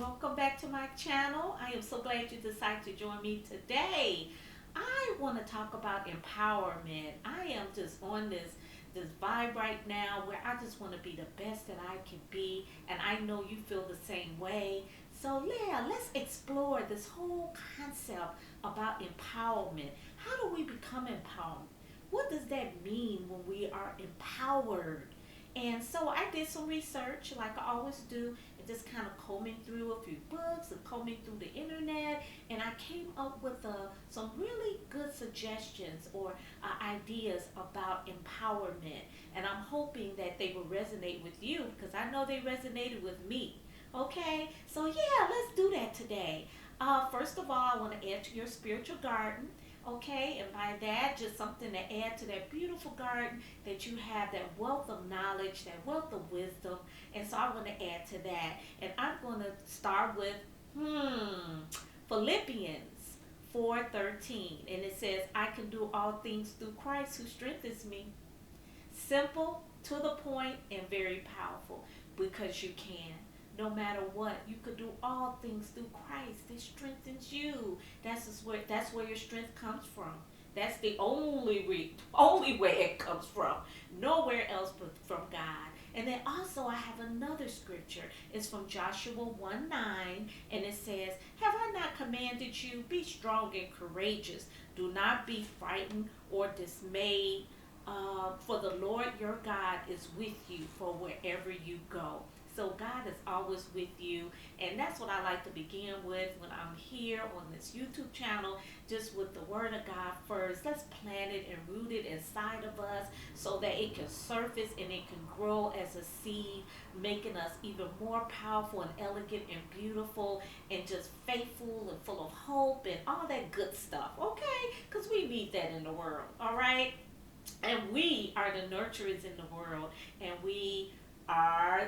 Welcome back to my channel. I am so glad you decided to join me today. I want to talk about empowerment. I am just on this vibe right now where I just want to be the best that I can be, and I know you feel the same way. So yeah, let's explore this whole concept about empowerment. How do we become empowered? What does that mean when we are empowered? And so I did some research, like I always do, and just kind of combing through a few books and combing through the internet, and I came up with some really good suggestions or ideas about empowerment. And I'm hoping that they will resonate with you because I know they resonated with me. Okay, so yeah, let's do that today. First of all, I want to add to your spiritual garden. Okay, and by that, just something to add to that beautiful garden that you have, that wealth of knowledge, that wealth of wisdom. And so I want to add to that. And I'm going to start with Philippians 4:13. And it says, I can do all things through Christ who strengthens me. Simple, to the point, and very powerful because you can. No matter what, you could do all things through Christ that strengthens you. That's where your strength comes from. That's the only way it comes from. Nowhere else but from God. And then also I have another scripture. It's from Joshua 1:9, and it says, have I not commanded you, be strong and courageous. Do not be frightened or dismayed, for the Lord your God is with you for wherever you go. So God is always with you, and that's what I like to begin with when I'm here on this YouTube channel, just with the Word of God first. Let's plant it and root it inside of us so that it can surface and it can grow as a seed, making us even more powerful and elegant and beautiful and just faithful and full of hope and all that good stuff, okay? Because we need that in the world, all right? And we are the nurturers in the world, and are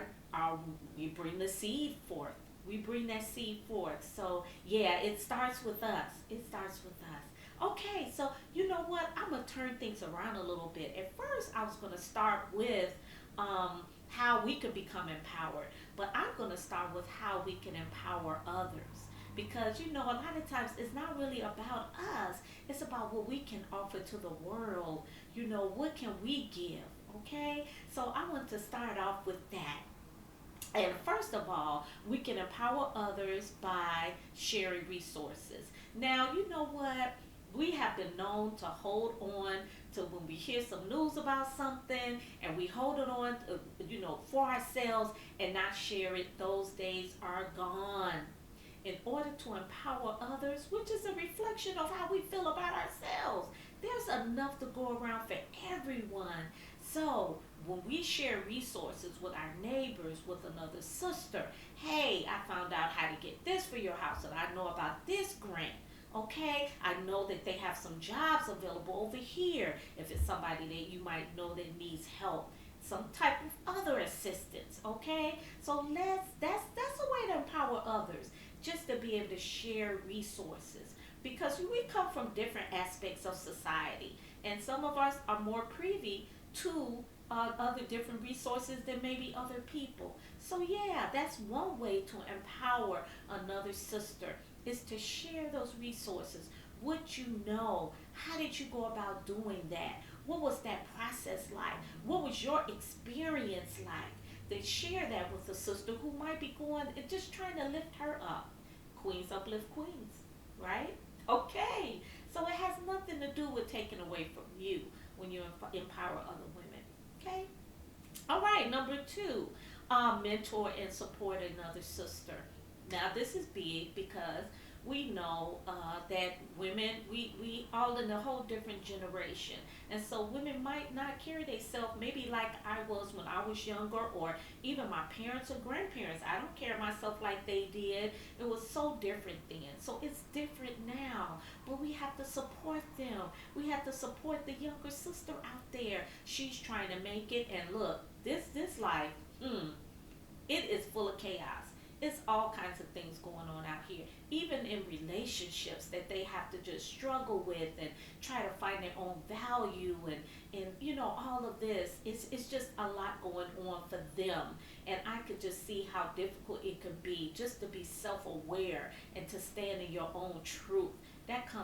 we bring the seed forth. We bring that seed forth. So yeah, it starts with us. It starts with us. Okay, so you know what? I'm gonna turn things around a little bit. At first, I was gonna start with how we could become empowered, but I'm gonna start with how we can empower others. Because you know, a lot of times it's not really about us, it's about what we can offer to the world. You know, what can we give? Okay, so I want to start off with that. And first of all, we can empower others by sharing resources. Now, you know what? We have been known to hold on to when we hear some news about something, and we hold it on, for ourselves and not share it. Those days are gone. In order to empower others, which is a reflection of how we feel about ourselves, there's enough to go around for everyone. So, when we share resources with our neighbors, with another sister, hey, I found out how to get this for your house, and I know about this grant. Okay, I know that they have some jobs available over here. If it's somebody that you might know that needs help, some type of other assistance. Okay, so that's a way to empower others, just to be able to share resources, because we come from different aspects of society, and some of us are more privy to other different resources than maybe other people. So yeah, that's one way to empower another sister, is to share those resources. What you know, how did you go about doing that? What was that process like? What was your experience like? They share that with a sister who might be going and just trying to lift her up. Queens uplift queens, right? Okay, so it has nothing to do with taking away from you when you empower other women. Okay. All right. Number two, mentor and support another sister. Now this is big because we know that women, we all in a whole different generation, and so women might not carry themselves maybe like I was when I was younger, or even my parents or grandparents. I don't carry myself like they did. It was so different then. So it's different now, but we have to support them. We have to support the younger sister out there. She's trying to make it, and look, this life, it is full of chaos. It's all kinds of things going on out here, even in relationships that they have to just struggle with and try to find their own value, and all of this. It's just a lot going on for them, and I could just see how difficult it could be just to be self-aware and to stand in your own truth.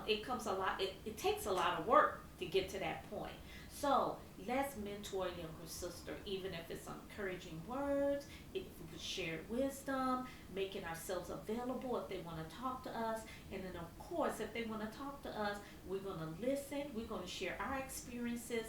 It comes a lot. It takes a lot of work to get to that point. So let's mentor a younger sister, even if it's encouraging words, if we share wisdom, making ourselves available if they want to talk to us. And then, of course, if they want to talk to us, we're going to listen, we're going to share our experiences,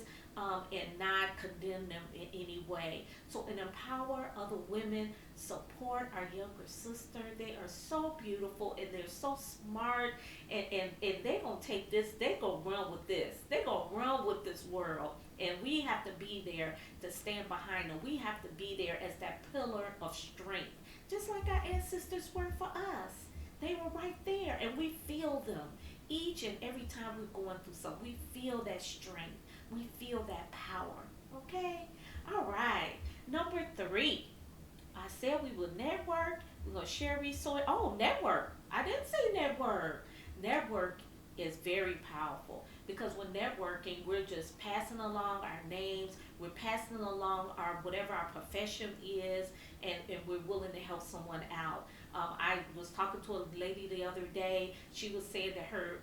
and not condemn them in any way. So, and empower other women, support our younger sister. They are so beautiful and they're so smart, and they're going to take this, they're going to run with this. They're going to run with this world. And we have to be there to stand behind them. We have to be there as that pillar of strength, just like our ancestors were for us. They were right there, and we feel them. Each and every time we're going through something, we feel that strength. We feel that power. Okay? All right. Number 3. I said we will network. We're going to share resources. Oh, network. I didn't say network. Network is very powerful, because when networking, we're just passing along our names, we're passing along our whatever our profession is, and we're willing to help someone out. I was talking to a lady the other day. She was saying that her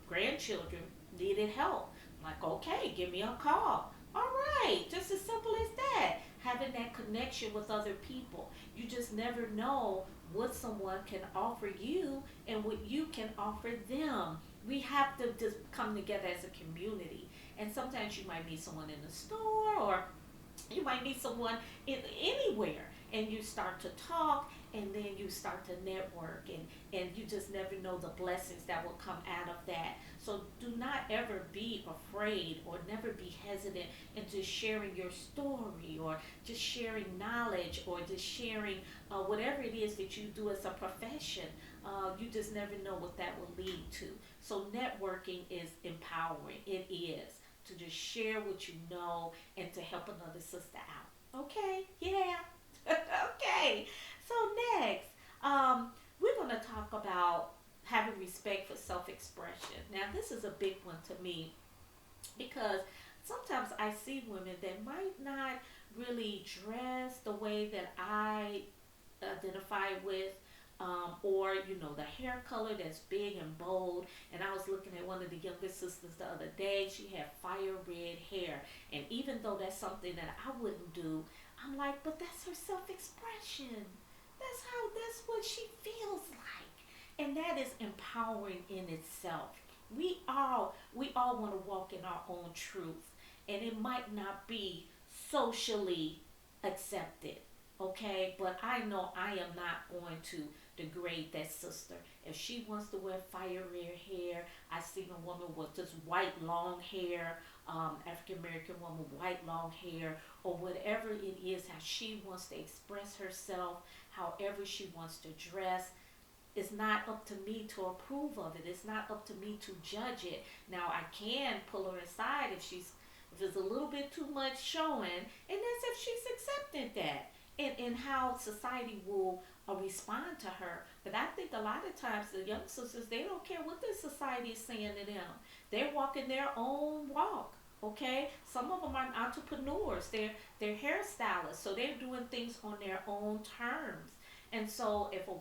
grandchildren needed help. I'm like, okay, give me a call. All right, just as simple as that. Having that connection with other people. You just never know what someone can offer you and what you can offer them. We have to just come together as a community. And sometimes you might meet someone in the store, or you might meet someone anywhere, and you start to talk, and then you start to network, and you just never know the blessings that will come out of that. So do not ever be afraid, or never be hesitant into sharing your story, or just sharing knowledge, or just sharing whatever it is that you do as a profession. You just never know what that will lead to. So networking is empowering. It is to just share what you know and to help another sister out. Okay? Yeah. Okay. So next, we're going to talk about having respect for self-expression. Now, this is a big one to me, because sometimes I see women that might not really dress the way that I identify with, or the hair color that's big and bold. And I was looking at one of the younger sisters the other day. She had fire red hair, and even though that's something that I wouldn't do, I'm like, but that's her self-expression. That's what she feels like, and that is empowering in itself. We all want to walk in our own truth, and it might not be socially accepted. Okay, but I know I am not going to degrade that sister. If she wants to wear fire red hair, I seen a woman with just white long hair, African American woman with white long hair, or whatever it is, how she wants to express herself, however she wants to dress. It's not up to me to approve of it. It's not up to me to judge it. Now I can pull her aside if there's a little bit too much showing, and that's if she's accepted that, and how society will respond to her. But I think a lot of times the young sisters, they don't care what the society is saying to them. They're walking their own walk. Okay, some of them are entrepreneurs. They're hairstylists, so they're doing things on their own terms. And so, if a young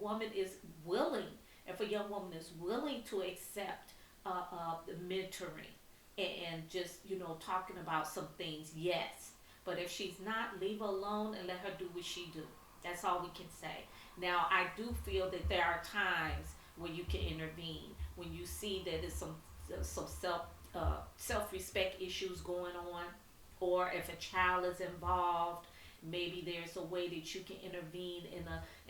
woman is willing to accept the mentoring, and just talking about some things, yes. But if she's not, leave her alone and let her do what she do. That's all we can say. Now, I do feel that there are times where you can intervene when you see that there's some self respect issues going on, or if a child is involved. Maybe there's a way that you can intervene in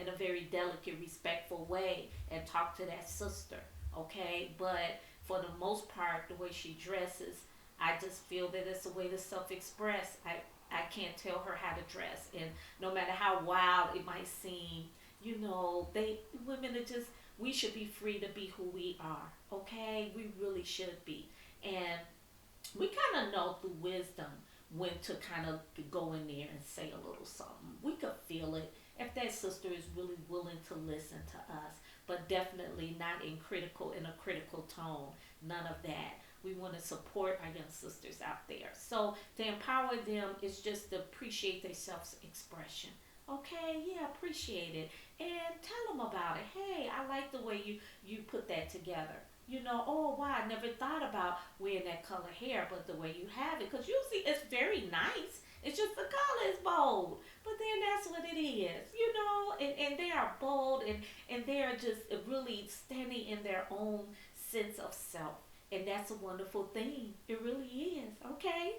a very delicate, respectful way and talk to that sister. Okay, but for the most part, the way she dresses, I just feel that it's a way to self-express. I can't tell her how to dress, and no matter how wild it might seem, they women are just, we should be free to be who we are. Okay, we really should be, and we kind of know through wisdom when to kind of go in there and say a little something. We could feel it. if that sister is really willing to listen to us, but definitely not in a critical tone. None of that. We want to support our young sisters out there. So to empower them is just to appreciate their self expression. Okay, yeah, appreciate it. And tell them about it. Hey, I like the way you put that together. Oh wow, I never thought about wearing that color hair, but the way you have it, because usually it's very nice. It's just the color is bold, but then that's what it is. And they are bold, and they are just really standing in their own sense of self. And that's a wonderful thing. It really is. Okay?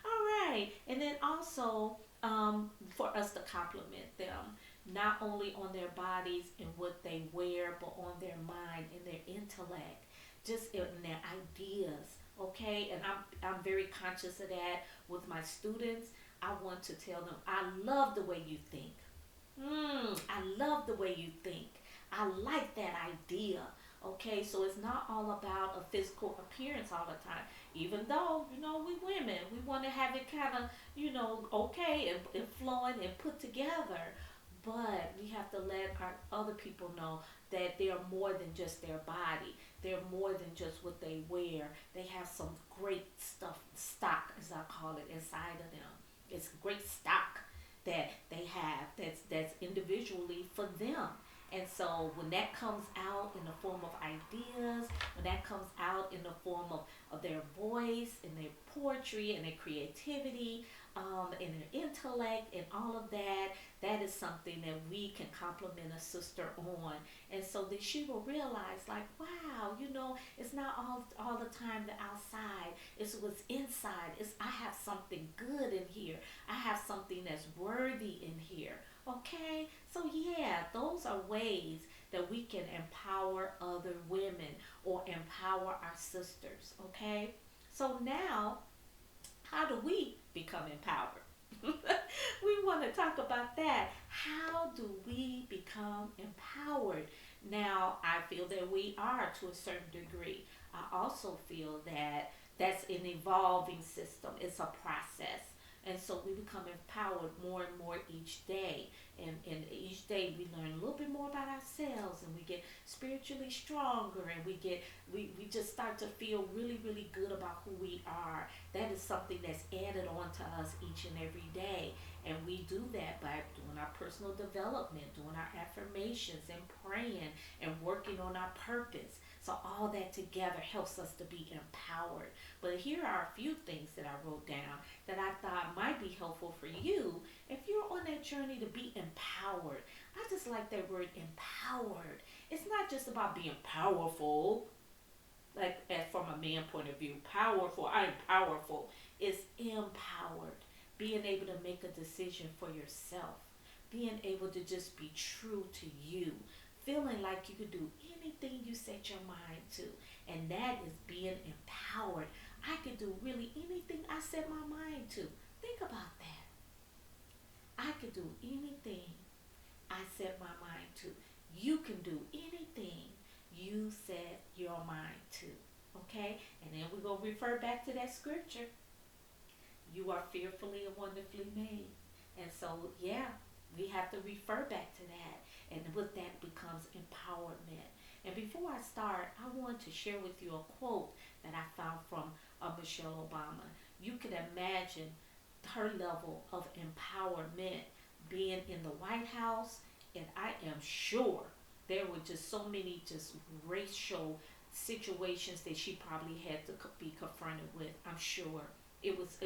All right. And then also, for us to compliment them, not only on their bodies and what they wear, but on their mind and their intellect, just in their ideas. Okay? And I'm very conscious of that with my students. I want to tell them, I love the way you think. I love the way you think. I like that idea. Okay, so it's not all about a physical appearance all the time. Even though, we women, we want to have it kind of, okay and flowing and put together. But we have to let our other people know that they are more than just their body. They're more than just what they wear. They have some great stuff, stock, as I call it, inside of them. It's great stock that they have that's individually for them. And so when that comes out in the form of ideas, when that comes out in the form of their voice and their poetry and their creativity, and their intellect and all of that, that is something that we can compliment a sister on. And so that she will realize, like, wow, it's not all the time the outside. It's what's inside. I have something good in here. I have something that's worthy in here. Okay? So yeah, those are ways that we can empower other women or empower our sisters. Okay? So now, how do we become empowered? We want to talk about that. How do we become empowered? Now, I feel that we are to a certain degree. I also feel that that's an evolving system, it's a process. And so we become empowered more and more each day. And each day we learn a little bit more about ourselves, and we get spiritually stronger, and we just start to feel really, really good about who we are. That is something that's added on to us each and every day. And we do that by doing our personal development, doing our affirmations, and praying, and working on our purpose. So all that together helps us to be empowered. But here are a few things that I wrote down that I thought might be helpful for you if you're on that journey to be empowered. I just like that word empowered. It's not just about being powerful, like as from a man point of view, powerful, I'm powerful. It's empowered. Being able to make a decision for yourself. Being able to just be true to you. Feeling like you could do anything you set your mind to. And that is being empowered. I could do really anything I set my mind to. Think about that. I could do anything I set my mind to. You can do anything you set your mind to. Okay? And then we're going to refer back to that scripture. You are fearfully and wonderfully made. And so, yeah, we have to refer back to that. And with that becomes empowerment. And before I start, I want to share with you a quote that I found from Michelle Obama. You can imagine her level of empowerment being in the White House, and I am sure there were just so many just racial situations that she probably had to be confronted with. I'm sure it was,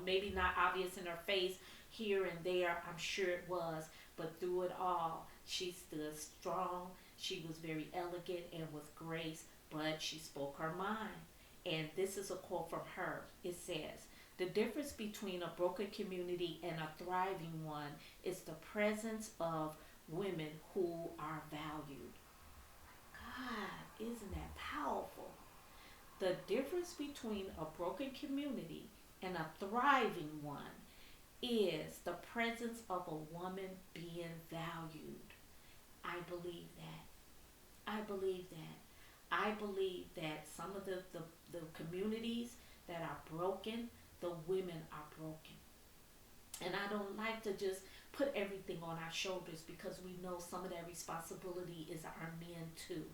maybe not obvious in her face here and there. I'm sure it was, but through it all, she stood strong. She was very elegant and with grace, but she spoke her mind. And this is a quote from her. It says, the difference between a broken community and a thriving one is the presence of women who are valued. God, isn't that powerful? The difference between a broken community and a thriving one is the presence of a woman being valued. I believe that. I believe that. I believe that some of the communities that are broken, the women are broken. And I don't like to just put everything on our shoulders because we know some of that responsibility is our men too.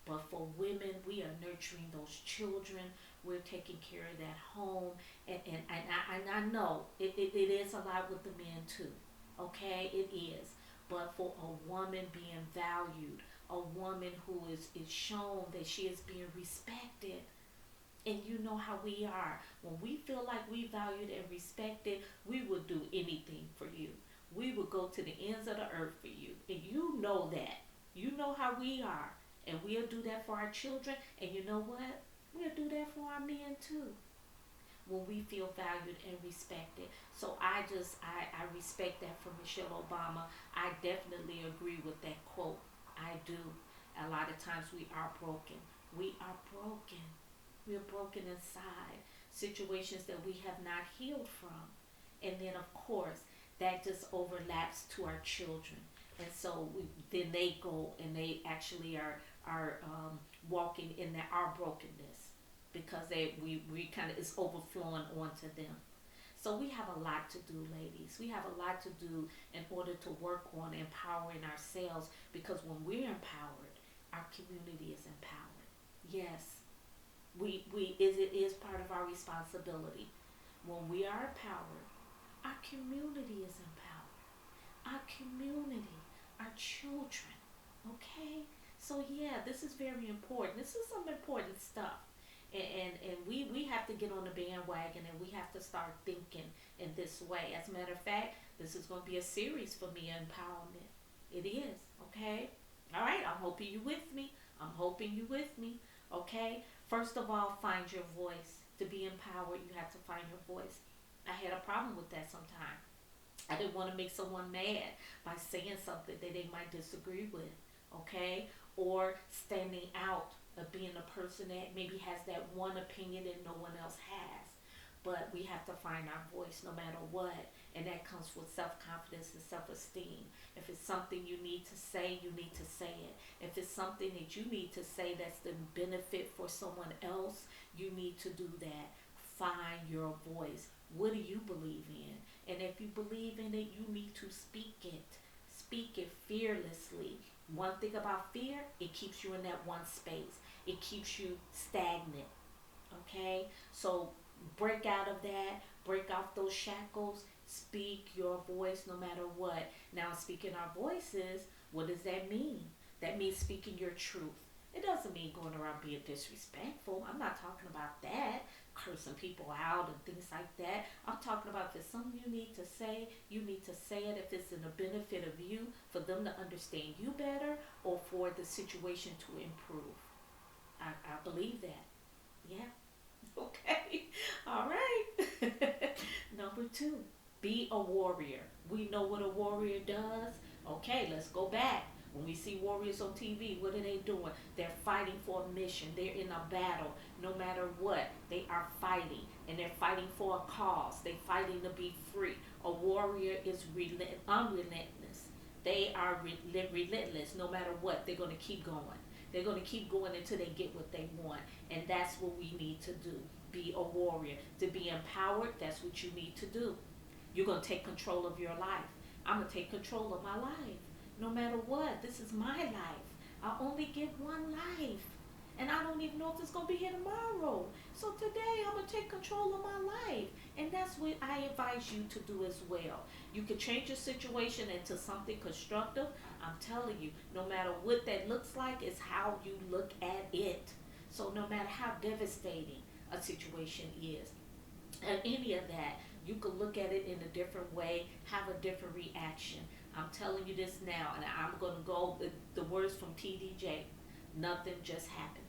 But for women, we are nurturing those children. We're taking care of that home. And I know it is a lot with the men too. Okay, it is. But for a woman being valued, a woman who is shown that she is being respected, and you know how we are. When we feel like we valued and respected, we will do anything for you. We will go to the ends of the earth for you. And you know that. You know how we are. And we'll do that for our children. And you know what? We'll do that for our men too. When we feel valued and respected. So I respect that from Michelle Obama. I definitely agree with that quote. I do. A lot of times we are broken. We are broken. We're broken inside. Situations that we have not healed from. And then, of course, that just overlaps to our children. And so then they go and they actually are walking in that our brokenness because we kind of it's overflowing onto them. So we have a lot to do, ladies. We have a lot to do in order to work on empowering ourselves because when we're empowered, our community is empowered. Yes, it is part of our responsibility. When we are empowered, our community is empowered. Our community, our children. Okay? So yeah, this is very important. This is some important stuff. And we have to get on the bandwagon and we have to start thinking in this way. As a matter of fact, this is going to be a series for me, empowerment. It is, okay? All right, I'm hoping you with me. I'm hoping you with me, okay? First of all, find your voice. To be empowered, you have to find your voice. I had a problem with that sometimes. I didn't want to make someone mad by saying something that they might disagree with, okay? Or standing out of being a person that maybe has that one opinion that no one else has. But we have to find our voice no matter what. And that comes with self-confidence and self-esteem. If it's something you need to say, you need to say it. If it's something that you need to say that's the benefit for someone else, you need to do that. Find your voice. What do you believe in? And if you believe in it, you need to speak it. Speak it fearlessly. One thing about fear, it keeps you in that one space. It keeps you stagnant. Okay? So break out of that. Break off those shackles. Speak your voice no matter what. Now, speaking our voices, what does that mean? That means speaking your truth. It doesn't mean going around being disrespectful. I'm not talking about that. Cursing people out and things like that. I'm talking about if it's something you need to say, you need to say it if it's in the benefit of you, for them to understand you better, or for the situation to improve. I believe that. Yeah. Okay. All right. Number 2, be a warrior. We know what a warrior does. Okay, let's go back. When we see warriors on TV, what are they doing? They're fighting for a mission. They're in a battle. No matter what, they are fighting. And they're fighting for a cause. They're fighting to be free. A warrior is unrelentless. They are relentless. No matter what, they're going to keep going. They're going to keep going until they get what they want. And that's what we need to do. Be a warrior. To be empowered, that's what you need to do. You're going to take control of your life. I'm going to take control of my life. No matter what, this is my life. I only get one life. And I don't even know if it's going to be here tomorrow. So today I'm going to take control of my life. And that's what I advise you to do as well. You can change your situation into something constructive. I'm telling you, no matter what that looks like, it's how you look at it. So no matter how devastating a situation is, and any of that, you can look at it in a different way, have a different reaction. I'm telling you this now, and I'm going to go with the words from TDJ. Nothing just happens.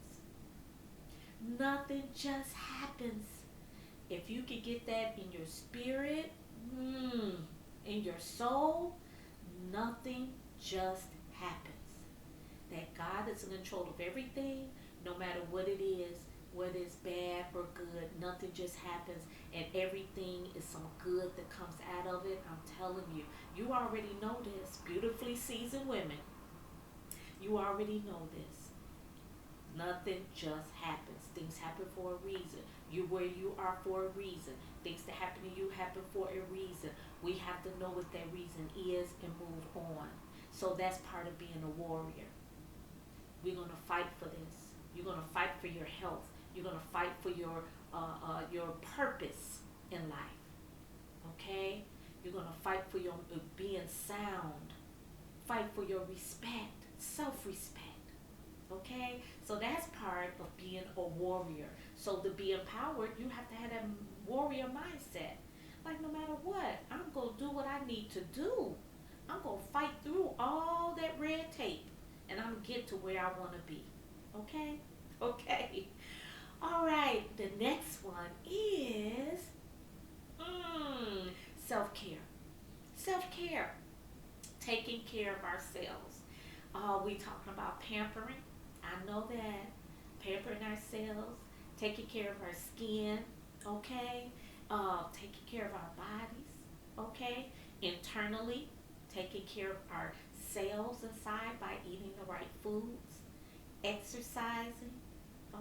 Nothing just happens. If you can get that in your spirit, in your soul, nothing just happens. That God is in control of everything, no matter what it is, whether it's bad or good, nothing just happens, and everything is some good that comes out of it. I'm telling you, you already know this. Beautifully seasoned women, you already know this. Nothing just happens. Things happen for a reason. You're where you are for a reason. Things that happen to you happen for a reason. We have to know what that reason is and move on. So that's part of being a warrior. We're gonna fight for this. You're gonna fight for your health. You're gonna fight for your purpose in life. Okay? You're gonna fight for your being sound. Fight for your respect, self-respect. Okay? So that's part of being a warrior. So to be empowered, you have to have that warrior mindset. Like no matter what, I'm gonna do what I need to do. I'm gonna fight through all that red tape and I'm gonna get to where I wanna be. Okay? Okay. All right. The next one is self care. Self care. Taking care of ourselves. We talking about pampering. I know that. Pampering ourselves, taking care of our skin, okay? Taking care of our bodies, okay? Internally, taking care of our cells inside by eating the right foods, exercising,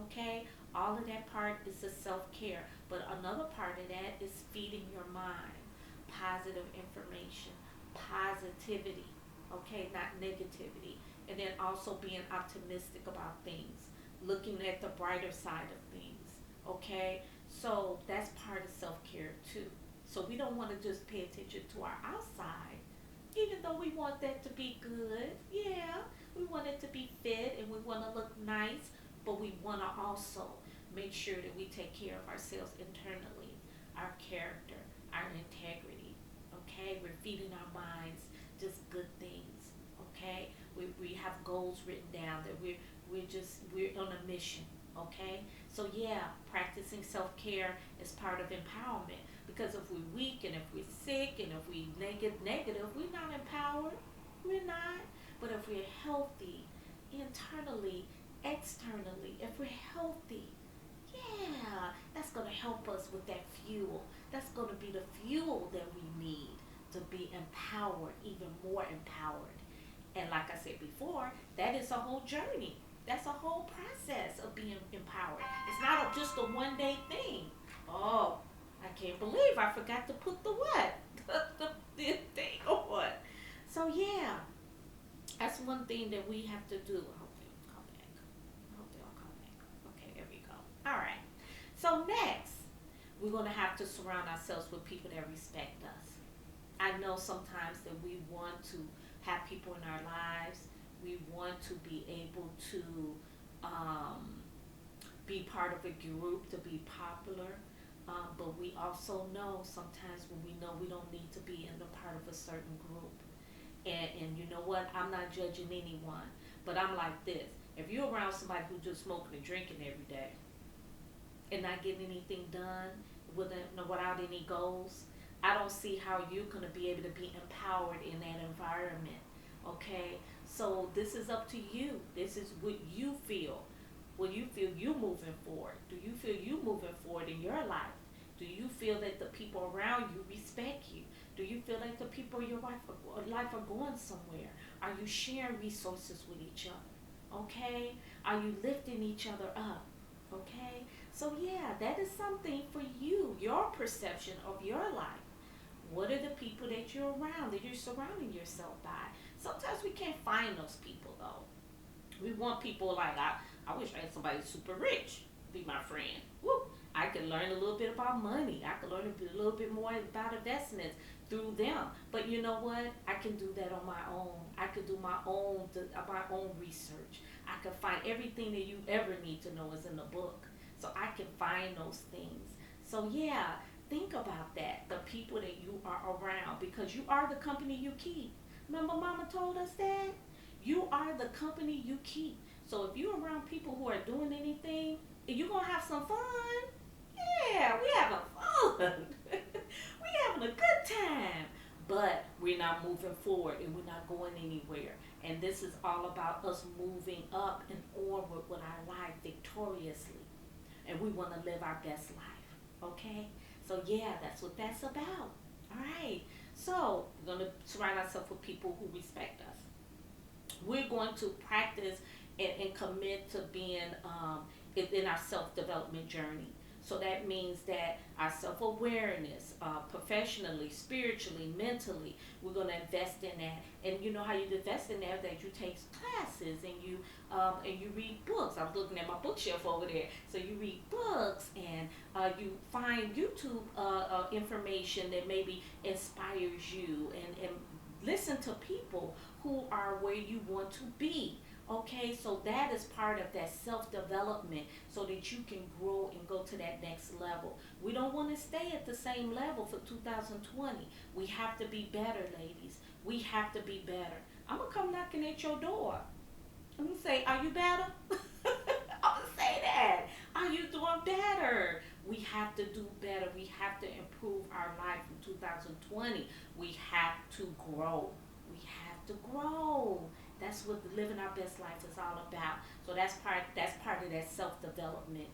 okay? All of that part is the self care. But another part of that is feeding your mind positive information, positivity, okay, not negativity. And then also being optimistic about things, looking at the brighter side of things, okay? So that's part of self care too. So we don't want to just pay attention to our outside, even though we want that to be good. Yeah, we want it to be fit and we want to look nice, but we want to also make sure that we take care of ourselves internally, our character, our integrity. Okay, we're feeding our minds just good things. Okay, we have goals written down that we're on a mission. Okay, so yeah, practicing self-care is part of empowerment, because if we're weak and if we're sick and if we negative, we're not empowered. We're not. But if we're healthy internally, externally, if we're healthy, yeah, that's going to help us with that fuel. That's going to be the fuel that we need to be empowered, even more empowered. And like I said before, that is a whole journey. That's a whole process of being empowered. It's not just a one day thing. Oh, I can't believe I forgot to put the what? The thing on. So yeah, that's one thing that we have to do. I hope they'll come back. I hope they'll come back. Okay, there we go. All right. So next, we're gonna have to surround ourselves with people that respect us. I know sometimes that we want to have people in our lives. We want to be able to um, be part of a group, to be popular. But we also know sometimes when we know we don't need to be in the part of a certain group. And you know what? I'm not judging anyone, but I'm like this. If you're around somebody who's just smoking and drinking every day and not getting anything done without any goals, I don't see how you're going to be able to be empowered in that environment. Okay? So this is up to you. This is what you feel. Will you feel you moving forward? Do you feel you moving forward in your life? Do you feel that the people around you respect you? Do you feel like the people in your life are going somewhere? Are you sharing resources with each other? Okay? Are you lifting each other up? Okay? So yeah, that is something for you, your perception of your life. What are the people that you're around, that you're surrounding yourself by? Sometimes we can't find those people though. We want people like I wish I had somebody super rich be my friend. Woo! I could learn a little bit about money. I could learn a little bit more about investments through them. But you know what? I can do that on my own. I could do my own research. I can find everything that you ever need to know is in the book. So I can find those things. So yeah, think about that. The people that you are around, because you are the company you keep. Remember Mama told us that? You are the company you keep. So if you're around people who are doing anything, you're gonna have some fun. Yeah, we having fun. We having a good time. But we're not moving forward and we're not going anywhere. And this is all about us moving up and onward with our life victoriously. And we want to live our best life. Okay? So yeah, that's what that's about. All right. So we're going to surround ourselves with people who respect us. We're going to practice and commit to being in our self development journey. So that means that our self awareness, professionally, spiritually, mentally, we're going to invest in that. And you know how you invest in that? That you take classes and you read books. I'm looking at my bookshelf over there. So you read books and you find YouTube information that maybe inspires you and listen to people who are where you want to be. Okay, so that is part of that self development so that you can grow and go to that next level. We don't want to stay at the same level for 2020. We have to be better, ladies. We have to be better. I'm going to come knocking at your door. I'm going to say, are you better? I'm going to say that. Are you doing better? We have to do better. We have to improve our life in 2020. We have to grow. We have to grow. That's what living our best life is all about. So that's part of that self development.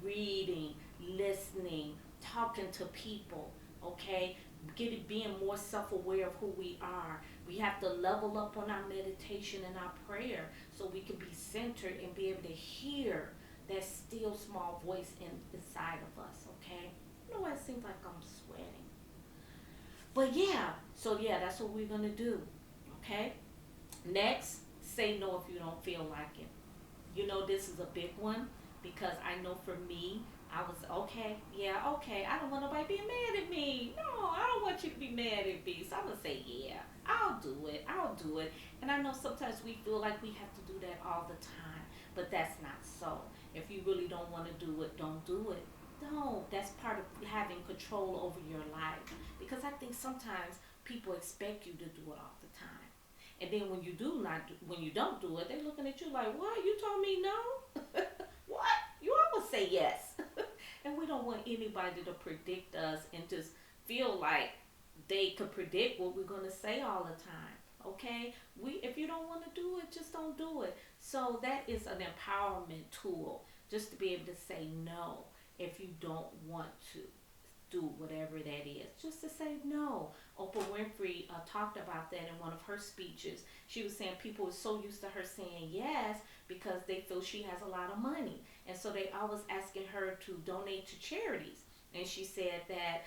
Reading, listening, talking to people. Okay, being more self aware of who we are. We have to level up on our meditation and our prayer so we can be centered and be able to hear that still small voice inside of us. Okay, you know what? It seems like I'm sweating, but yeah. So yeah, that's what we're gonna do. Okay. Next, say no if you don't feel like it. You know, this is a big one because I know for me, I was okay, yeah, okay. I don't want nobody being mad at me. No, I don't want you to be mad at me. So I'm going to say, yeah, I'll do it. I'll do it. And I know sometimes we feel like we have to do that all the time, but that's not so. If you really don't want to do it, don't do it. Don't. That's part of having control over your life because I think sometimes people expect you to do it all the time. And then when you don't do it, they're looking at you like, "What? You told me no? What? You always say yes." And we don't want anybody to predict us and just feel like they could predict what we're gonna say all the time. Okay? If you don't want to do it, just don't do it. So that is an empowerment tool, just to be able to say no if you don't want to do whatever that is. Just to say no. Oprah Winfrey talked about that in one of her speeches. She was saying people are so used to her saying yes because they feel she has a lot of money. And so they always asking her to donate to charities. And she said that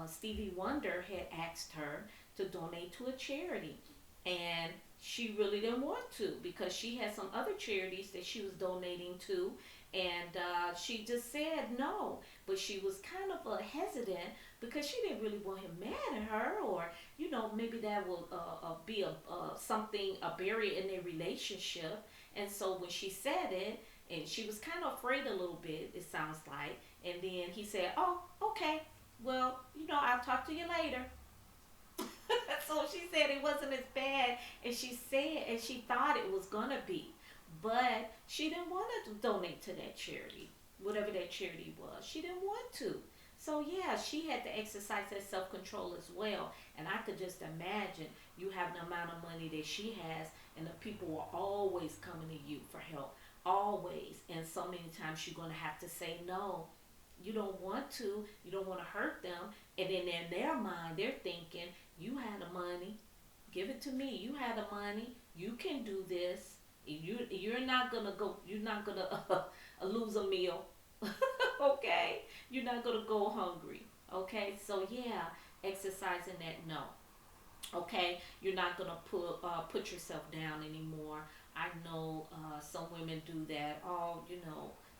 Stevie Wonder had asked her to donate to a charity. And she really didn't want to because she had some other charities that she was donating to. And she just said no. But she was kind of hesitant because she didn't really want him mad at her, or maybe that will be something, a barrier in their relationship. And so when she said it, and she was kind of afraid a little bit, it sounds like. And then he said, "Oh, okay. Well, I'll talk to you later." So she said it wasn't as bad as she thought it was gonna be. But she didn't want to donate to that charity, whatever that charity was. She didn't want to. So yeah, she had to exercise that self control as well. And I could just imagine you having the amount of money that she has, and the people are always coming to you for help, always. And so many times you're gonna have to say no. You don't want to. You don't want to hurt them. And then in their mind, they're thinking, "You had the money. Give it to me. You had the money. You can do this. You're not gonna go. You're not gonna lose a meal. Okay? You're not gonna go hungry. Okay? So yeah, exercising that no. Okay? You're not gonna put yourself down anymore. I know some women do that. Oh,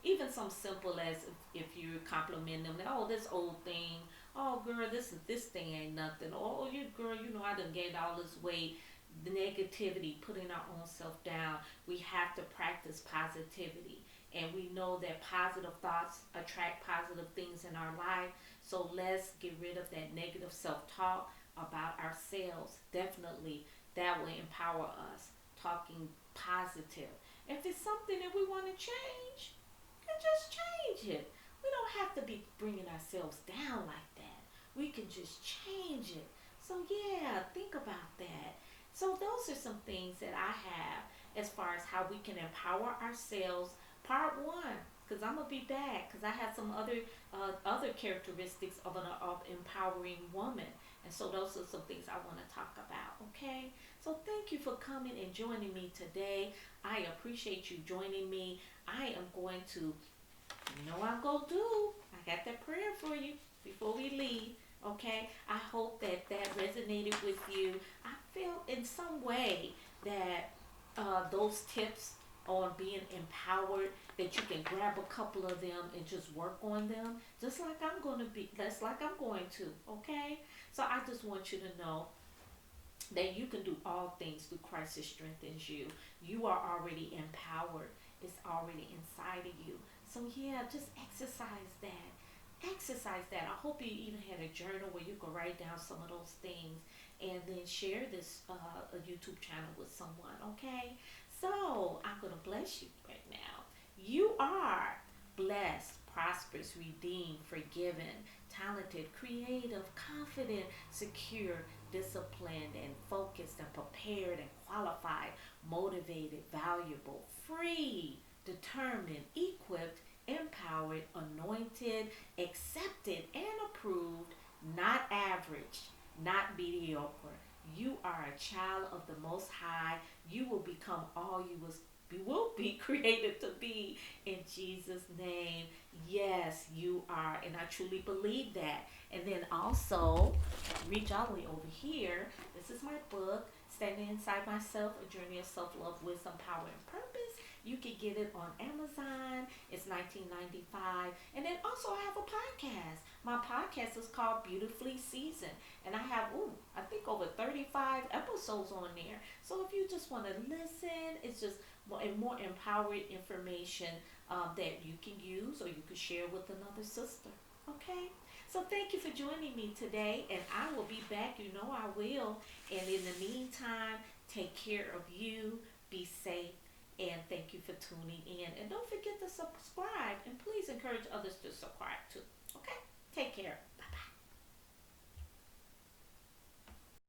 even some simple as if you compliment them, "Oh, this old thing. Oh, girl, this thing ain't nothing. Oh, you girl, I done gained all this weight." The negativity, putting our own self down. We have to practice positivity. And we know that positive thoughts attract positive things in our life. So let's get rid of that negative self talk about ourselves. Definitely, that will empower us. Talking positive. If it's something that we want to change, then just change it. We don't have to be bringing ourselves down like that. We can just change it. So, yeah, think about that. So those are some things that I have as far as how we can empower ourselves. Part one, because I'm gonna be back, because I have some other characteristics of an empowering woman, And so those are some things I want to talk about, okay? So thank you for coming and joining me today. I appreciate you joining me. I am going to, I'm going to do, I got that prayer for you before we leave, okay? I hope that that resonated with you. I feel in some way that those tips on being empowered, that you can grab a couple of them and just work on them, just like I'm going to be, that's like I'm going to, okay? So I just want you to know that you can do all things through Christ that strengthens you. You are already empowered. It's already inside of you. So yeah, just exercise that. Exercise that. I hope you even had a journal where you can write down some of those things and then share this a YouTube channel with someone, okay? So I'm gonna bless you right now. You are blessed, prosperous, redeemed, forgiven, talented, creative, confident, secure, disciplined, and focused, and prepared, and qualified, motivated, valuable, free, determined, equipped, empowered, anointed, accepted, and approved, not average, not mediocre. You are a child of the Most High. You will become all you will be created to be in Jesus' name. Yes, you are, and I truly believe that. And then also, reach all the way over here. This is my book, Standing Inside Myself: A Journey of Self-Love, Wisdom, Power, and Purpose. You can get it on Amazon. It's $19.95. And then also I have a podcast. My podcast is called Beautifully Seasoned. And I have, I think over 35 episodes on there. So if you just want to listen, it's just more empowered information that you can use or you can share with another sister. Okay? So thank you for joining me today, and I will be back. You know I will. And in the meantime, take care of you. Be safe. And thank you for tuning in. And don't forget to subscribe. And please encourage others to subscribe too. Okay? Take care.